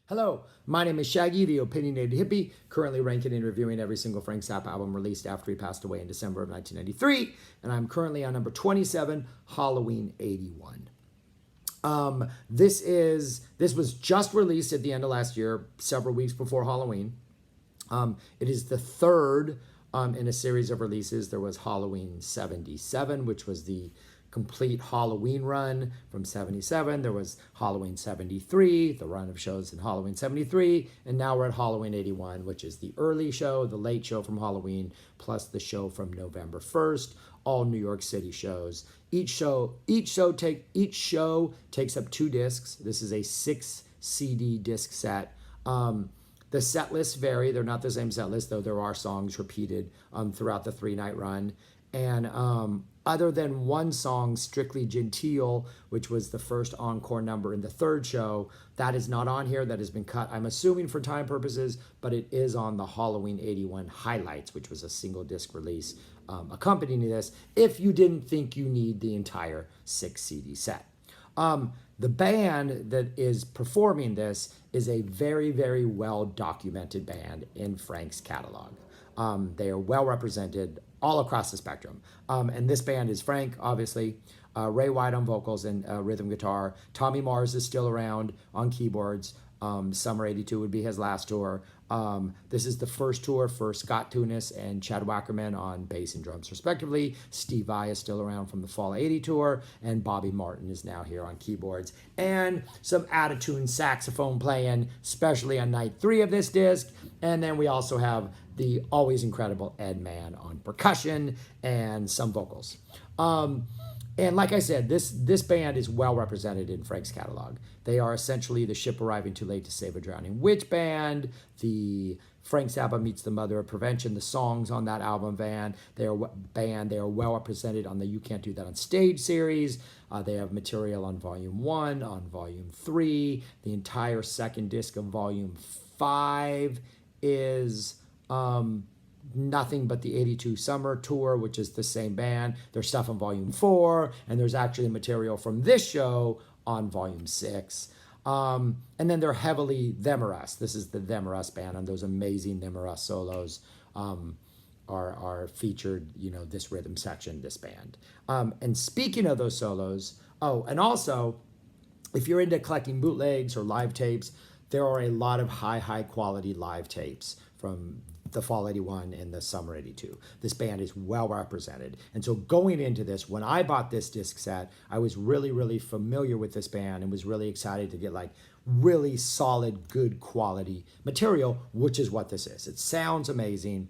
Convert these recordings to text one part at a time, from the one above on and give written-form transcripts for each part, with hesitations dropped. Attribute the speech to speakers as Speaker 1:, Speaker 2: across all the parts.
Speaker 1: Hello, my name is Shaggy, the opinionated hippie, currently ranking and reviewing every single Frank Zappa album released after he passed away in December of 1993, and I'm currently on number 27, Halloween 81. This was just released at the end of last year, several weeks before Halloween. It is the third in a series of releases. There was Halloween 77, which was the complete Halloween run from 77. There was Halloween 73, the run of shows in Halloween 73, and now we're at Halloween 81, which is the early show, the late show from Halloween, plus the show from November 1st, all New York City shows. Each show takes up 2 discs. This is a 6 CD disc set. The set lists vary. They're not the same set list, though there are songs repeated throughout the 3-night run. And other than one song, Strictly Genteel, which was the first encore number in the 3rd show, that is not on here. That has been cut, I'm assuming for time purposes, but it is on the Halloween 81 Highlights, which was a single disc release accompanying this, if you didn't think you need the entire 6 CD set. The band that is performing this is a very, very well documented band in Frank's catalog. They are well represented all across the spectrum. And this band is Frank, obviously, Ray White on vocals and rhythm guitar. Tommy Mars is still around on keyboards. Summer 82 would be his last tour. This is the first tour for Scott Tunis and Chad Wackerman on bass and drums, respectively. Steve Vai is still around from the Fall 80 tour, and Bobby Martin is now here on keyboards. And some out-of-tune saxophone playing, especially on night 3 of this disc. And then we also have the always incredible Ed Mann on percussion and some vocals. And like I said, this band is well represented in Frank's catalog. They are essentially the Ship Arriving Too Late to Save a Drowning Witch band, the Frank Zappa Meets the Mother of Prevention, the songs on that album they are well represented on the You Can't Do That on Stage series. They have material on Volume 1, on Volume 3. The entire second disc of Volume 5 is nothing but the 82 Summer Tour, which is the same band. There's stuff on Volume 4, and there's actually material from this show on Volume 6. And then they're heavily Them or Us. This is the Them or Us band, and those amazing Them or Us solos are featured, this rhythm section, this band. And speaking of those solos, and also, if you're into collecting bootlegs or live tapes, there are a lot of high quality live tapes from the Fall 81 and the Summer 82. This band is well represented. And so going into this, when I bought this disc set, I was really, really familiar with this band and was really excited to get really solid, good quality material, which is what this is. It sounds amazing.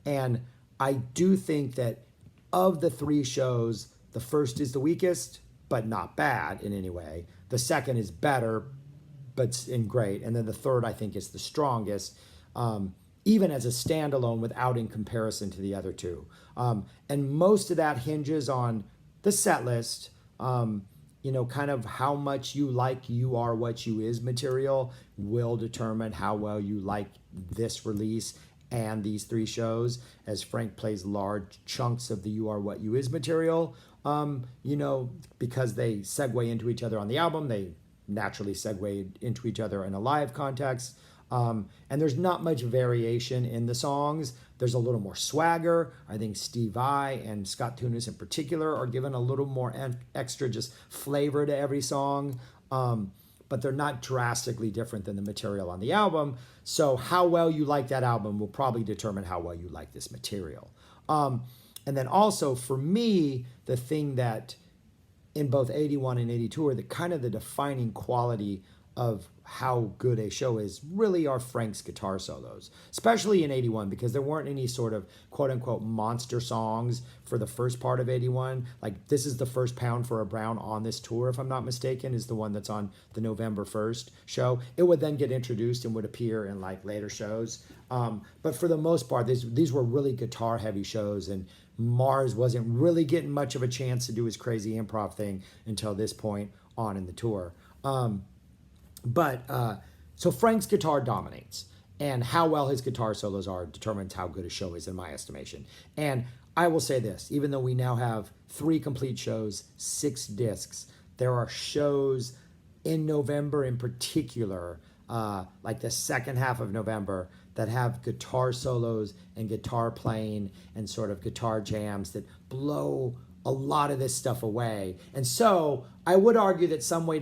Speaker 1: And I do think that of the 3 shows, the first is the weakest, but not bad in any way. The second is better, but great. And then the third, I think, is the strongest. Even as a standalone without in comparison to the other 2. And most of that hinges on the set list, kind of how much you like You Are What You Is material will determine how well you like this release and these 3 shows, as Frank plays large chunks of the You Are What You Is material, because they segue into each other on the album, they naturally segue into each other in a live context. And there's not much variation in the songs. There's a little more swagger. I think Steve Vai and Scott Tunis in particular are given a little more extra just flavor to every song. But they're not drastically different than the material on the album. So how well you like that album will probably determine how well you like this material. And then also for me, the thing that in both 81 and 82 are the defining quality of how good a show is really are Frank's guitar solos, especially in 81, because there weren't any sort of quote-unquote monster songs for the first part of 81. This is the first Pound for a Brown on this tour, if I'm not mistaken, is the one that's on the November 1st show. It would then get introduced and would appear in later shows. But for the most part, these were really guitar-heavy shows, and Mars wasn't really getting much of a chance to do his crazy improv thing until this point on in the tour. So Frank's guitar dominates, and how well his guitar solos are determines how good a show is in my estimation. And I will say this, even though we now have 3 complete shows, 6 discs, there are shows in November in particular like the second half of November, that have guitar solos and guitar playing and sort of guitar jams that blow a lot of this stuff away. And so I would argue that somewhere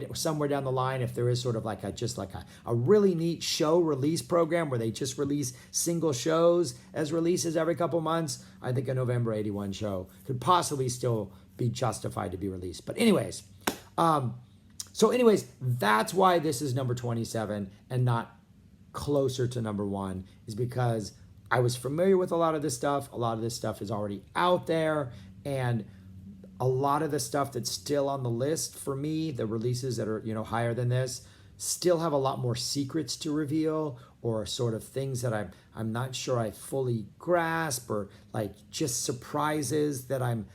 Speaker 1: down the line, if there is sort of like a really neat show release program where they just release single shows as releases every couple months, I think a November 81 show could possibly still be justified to be released. But anyways, that's why this is number 27 and not closer to number 1, is because I was familiar with a lot of this stuff. A lot of this stuff is already out there, and a lot of the stuff that's still on the list for me, the releases that are, higher than this, still have a lot more secrets to reveal, or sort of things that I'm not sure I fully grasp, or like just surprises that I'm,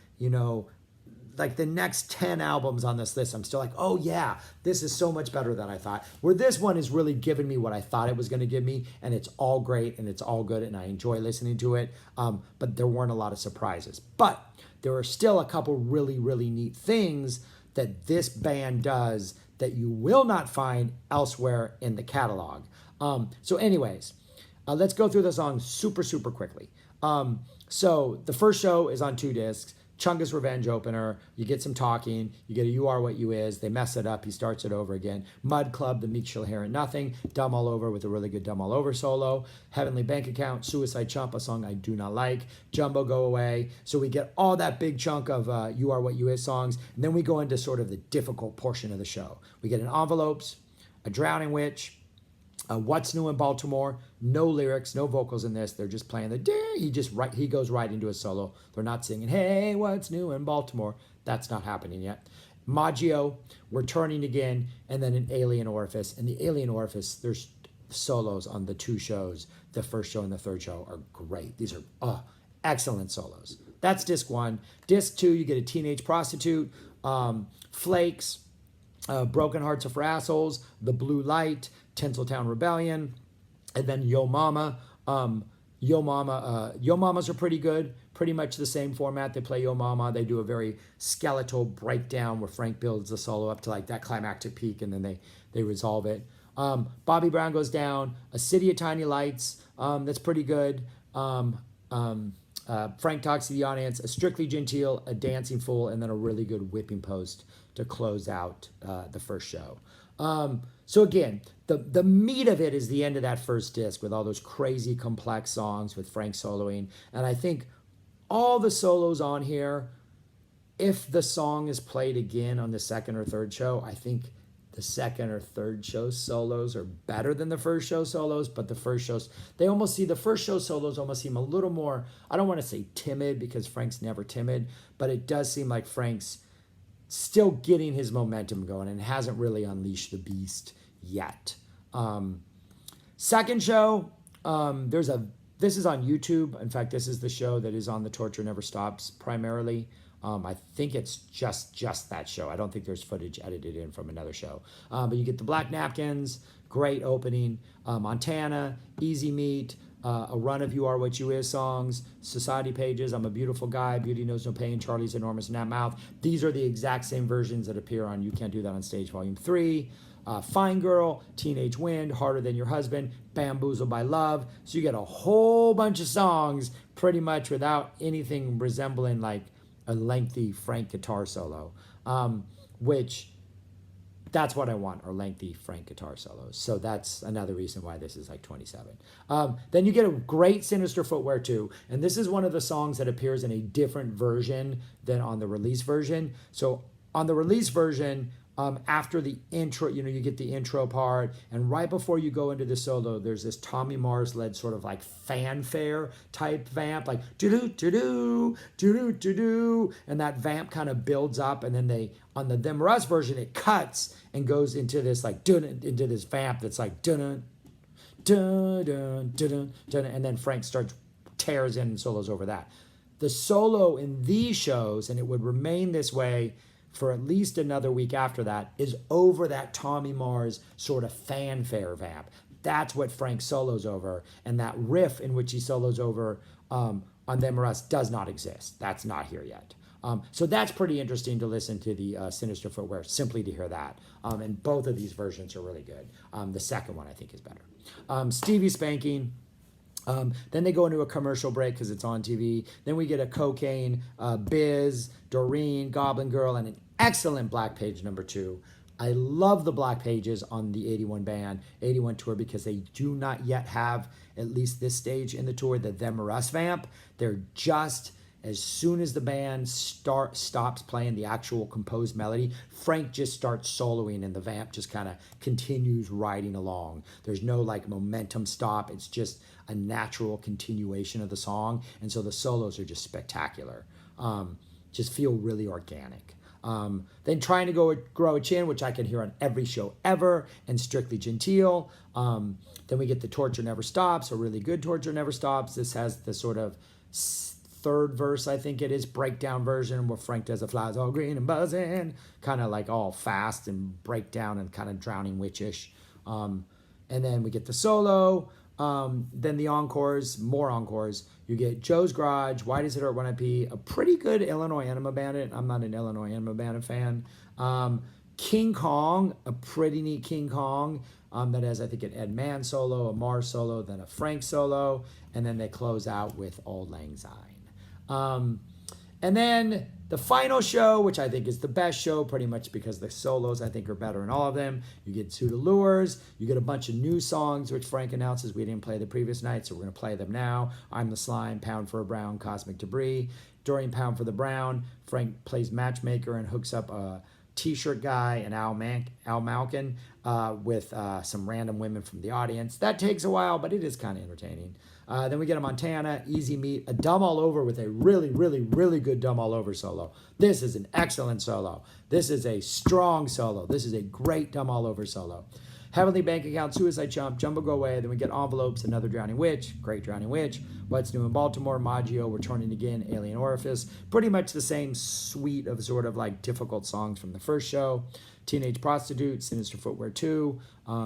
Speaker 1: like the next 10 albums on this list, I'm still like, oh yeah, this is so much better than I thought. Where this one is really giving me what I thought it was going to give me, and it's all great and it's all good and I enjoy listening to it. But there weren't a lot of surprises. But there are still a couple really, really neat things that this band does that you will not find elsewhere in the catalog. So anyways, let's go through the songs super, super quickly. So the first show is on 2 discs. Chunga's Revenge opener. You get some talking. You get a You Are What You Is. They mess it up. He starts it over again. Mud Club, The Meek Shall Hear It Nothing. Dumb All Over with a really good Dumb All Over solo. Heavenly Bank Account. Suicide Chump, a song I do not like. Jumbo Go Away. So we get all that big chunk of You Are What You Is songs. And then we go into sort of the difficult portion of the show. We get an Envelopes, a Drowning Witch, What's New in Baltimore. No lyrics, no vocals in this. They're just playing the he goes right into a solo. They're not singing, hey, what's new in Baltimore? That's not happening yet. Maggio, We're Turning Again, and then an Alien Orifice. And the Alien Orifice, there's solos on the 2 shows. The first show and the third show are great. These are excellent solos. That's disc 1. Disc 2, you get a Teenage Prostitute, Flakes, Broken Hearts Are for Assholes, The Blue Light, Tinseltown Rebellion, and then Yo Mama. Yo Mamas are pretty good. Pretty much the same format. They play Yo Mama. They do a very skeletal breakdown where Frank builds the solo up to like that climactic peak, and then they resolve it. Bobby Brown Goes Down, A City of Tiny Lights. That's pretty good. Frank Talks to the Audience, A Strictly Genteel, A Dancing Fool, and then a really good Whipping Post to close out the first show. So again, the meat of it is the end of that first disc with all those crazy complex songs with Frank soloing. And I think all the solos on here, if the song is played again on the second or third show, I think the second or third show solos are better than the first show solos, but the first show solos almost seem a little more, I don't want to say timid because Frank's never timid, but it does seem like Frank's still getting his momentum going and hasn't really unleashed the beast yet. Second show, this is on YouTube. In fact, this is the show that is on the Torture Never Stops primarily. I think it's just that show. I don't think there's footage edited in from another show. But you get the Black Napkins, great opening. Montana, Easy Meat, a run of You Are What You Is songs, Society Pages, I'm a Beautiful Guy, Beauty Knows No Pain, Charlie's Enormous in That Mouth. These are the exact same versions that appear on You Can't Do That on Stage Volume 3. Fine Girl, Teenage Wind, Harder Than Your Husband, Bamboozled by Love. So you get a whole bunch of songs pretty much without anything resembling like a lengthy Frank guitar solo, which that's what I want, are lengthy Frank guitar solos. So that's another reason why this is like 27. Then you get a great Sinister Footwear too. And this is one of the songs that appears in a different version than on the release version. So on the release version, after the intro, you get the intro part, and right before you go into the solo, there's this Tommy Mars led sort of like fanfare type vamp, like do do do do do do, and that vamp kind of builds up, and then on the Them or Us version, it cuts and goes into this like into this vamp that's like dun dun dun dun dun, and then Frank tears in and solos over that. The solo in these shows, and it would remain this way for at least another week after that, is over that Tommy Mars sort of fanfare vamp. That's what Frank solos over, and that riff in which he solos over on Them or Us does not exist. That's not here yet. So that's pretty interesting to listen to the Sinister Footwear, simply to hear that. And both of these versions are really good. The second one I think is better. Stevie Spanking. Then they go into a commercial break because it's on TV. Then we get a Cocaine, Biz, Doreen, Goblin Girl, and an excellent Black Page #2. I love the Black Pages on the 81 tour because they do not yet have, at least this stage in the tour, the Them or Us vamp. They're just, as soon as the band stops playing the actual composed melody, Frank just starts soloing and the vamp just kind of continues riding along. There's no like momentum stop. It's just a natural continuation of the song. And so the solos are just spectacular. Just feel really organic. Then Trying to Grow a Chin, which I can hear on every show ever, and Strictly Genteel. Then we get the Torture Never Stops, a really good Torture Never Stops. This has the sort of third verse, I think it is, breakdown version where Frank does a flies all green and buzzing, kind of like all fast and breakdown and kind of drowning witchish. And then we get the solo. Then the encores, more encores. You get Joe's Garage, Why Does It Hurt When I Pee, a pretty good Illinois Enema Bandit. I'm not an Illinois Enema Bandit fan. King Kong, a pretty neat King Kong that has, I think, an Ed Mann solo, a Mars solo, then a Frank solo, and then they close out with Auld Lang Syne. And then the final show, which I think is the best show, pretty much because the solos I think are better in all of them. You get Suit of Lures. You get a bunch of new songs, which Frank announces we didn't play the previous night, so we're going to play them now. I'm the Slime, Pound for a Brown, Cosmic Debris. During Pound for the Brown, Frank plays matchmaker and hooks up a T-shirt guy and Al Malkin with some random women from the audience. That takes a while, but it is kind of entertaining. Then we get a Montana, Easy Meat, a Dumb All Over with a really, really, really good Dumb All Over solo. This is an excellent solo. This is a strong solo. This is a great Dumb All Over solo. Heavenly Bank Account, Suicide Chump, Jumbo Go Away. Then we get Envelopes, Another Drowning Witch, great Drowning Witch. What's New in Baltimore, Maggio, Returning Again, Alien Orifice. Pretty much the same suite of sort of like difficult songs from the first show. Teenage Prostitute, Sinister Footwear 2,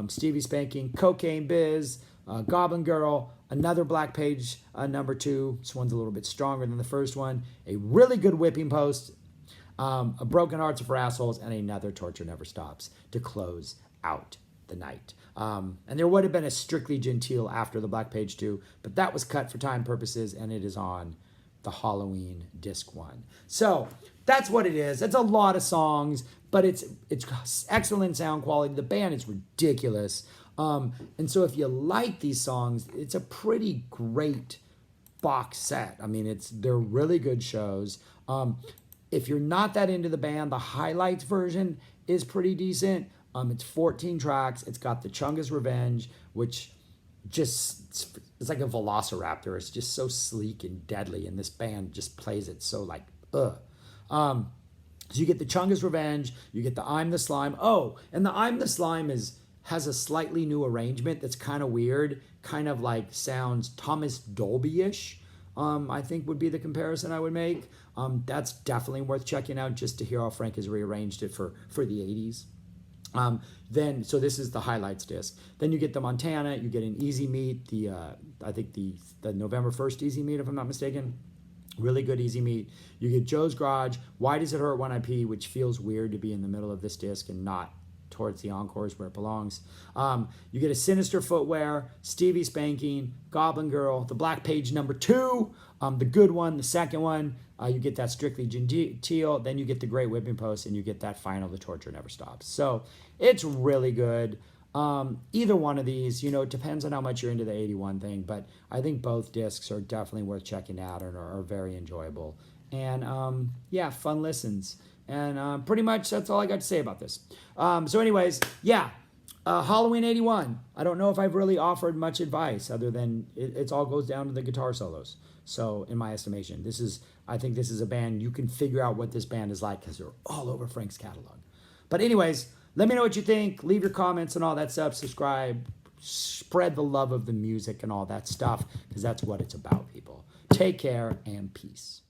Speaker 1: Stevie Spanking, Cocaine Biz, Goblin Girl, another Black Page #2. This one's a little bit stronger than the first one. A really good Whipping Post, a Broken Hearts for Assholes, and another Torture Never Stops to close out the night. And there would have been a Strictly Genteel after the Black Page 2, but that was cut for time purposes, and it is on the Halloween Disc 1. So that's what it is. It's a lot of songs, but it's excellent sound quality. The band is ridiculous. And so if you like these songs, it's a pretty great box set. I mean, they're really good shows. If you're not that into the band, the highlights version is pretty decent. It's 14 tracks. It's got the Chunga's Revenge, which just, it's like a velociraptor. It's just so sleek and deadly, and this band just plays it so like, ugh. So you get the Chunga's Revenge, you get the I'm the Slime. Oh, and the I'm the Slime has a slightly new arrangement that's kind of weird, kind of like sounds Thomas Dolby-ish, I think would be the comparison I would make. That's definitely worth checking out just to hear how Frank has rearranged it for the 80s. So this is the highlights disc. Then you get the Montana, you get an Easy Meat, I think the November 1st Easy Meat, if I'm not mistaken. Really good Easy Meat. You get Joe's Garage, Why Does It Hurt When I Pee, which feels weird to be in the middle of this disc and not towards the encores where it belongs. You get a Sinister Footwear, Stevie Spanking, Goblin Girl, the Black Page #2, the good one, the second one. You get that Strictly Genteel, then you get the Great Whipping Post, and you get that final, The Torture Never Stops. So it's really good. Either one of these, it depends on how much you're into the 81 thing, but I think both discs are definitely worth checking out and are very enjoyable. And fun listens. And pretty much that's all I got to say about this. So anyways, Halloween 81. I don't know if I've really offered much advice other than it all goes down to the guitar solos. So in my estimation, I think this is a band, you can figure out what this band is like because they're all over Frank's catalog. But anyways, let me know what you think. Leave your comments and all that stuff. Subscribe. Spread the love of the music and all that stuff because that's what it's about, people. Take care and peace.